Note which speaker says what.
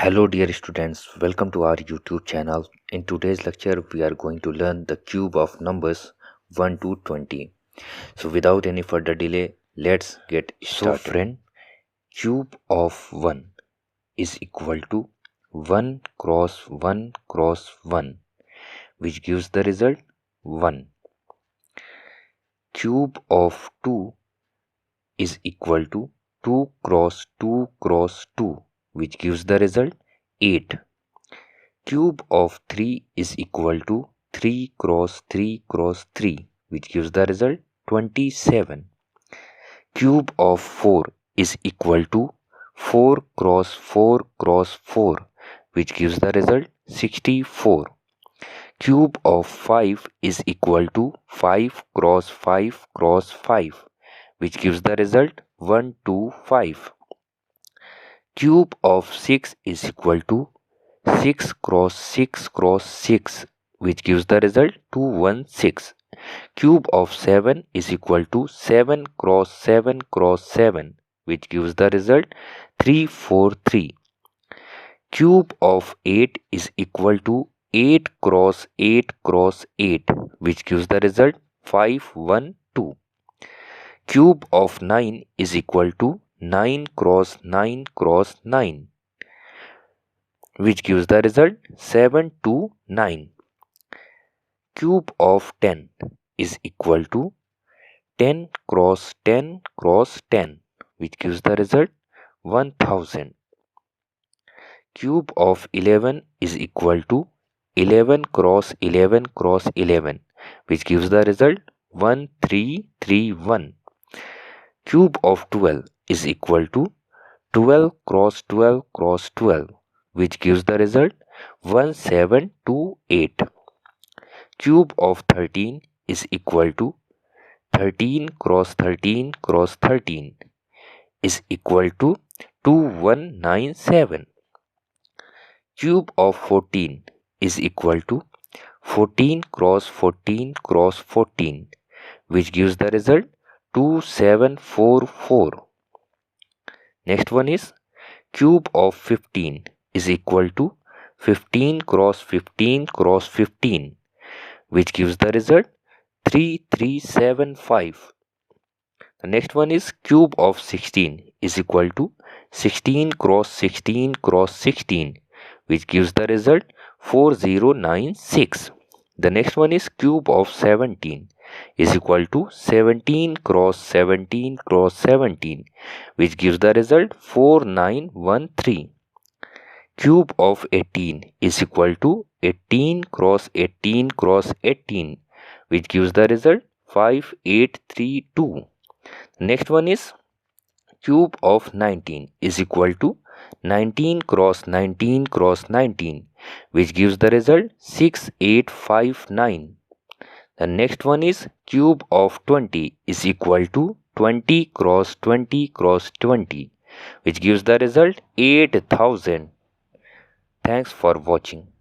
Speaker 1: Hello dear students, welcome to our YouTube channel. In today's lecture we are going to learn the cube of numbers 1 to 20. So without any further delay, let's get started. So friend, cube of 1 is equal to 1 cross 1 cross 1, which gives the result 1. Cube of 2 is equal to 2 cross 2 cross 2, which gives the result 8. Cube of 3 is equal to 3 cross 3 cross 3, which gives the result 27. Cube of 4 is equal to 4 cross 4 cross 4, which gives the result 64. Cube of 5 is equal to 5 cross 5 cross 5, which gives the result 125. Cube of 6 is equal to 6 cross 6 cross 6, which gives the result 216. Cube of 7 is equal to 7 cross 7 cross 7, which gives the result 343. Cube of 8 is equal to 8 cross 8 cross 8, which gives the result 512. Cube of 9 is equal to 9 cross 9 cross 9, which gives the result 729. Cube of 10 is equal to 10 cross 10 cross 10, which gives the result 1000. Cube of 11 is equal to 11 cross 11 cross 11, which gives the result 1331. Cube of 12 is equal to 12 cross 12 cross 12, which gives the result 1728. Cube of 13 is equal to 13 cross 13 cross 13 is equal to 2197. Cube of 14 is equal to 14 cross 14 cross 14, which gives the result 2744. Next one is cube of 15 is equal to 15 cross 15 cross 15, which gives the result 3375. The next one is cube of 16 is equal to 16 cross 16 cross 16, which gives the result 4096. The next one is cube of 17 is equal to 17 cross 17 cross 17, which gives the result 4913. Cube of 18 is equal to 18 cross 18 cross 18, which gives the result 5832. Next one is cube of 19 is equal to 19 cross 19 cross 19, which gives the result 6859. The next one is cube of 20 is equal to 20 cross 20 cross 20, which gives the result 8000. Thanks for watching.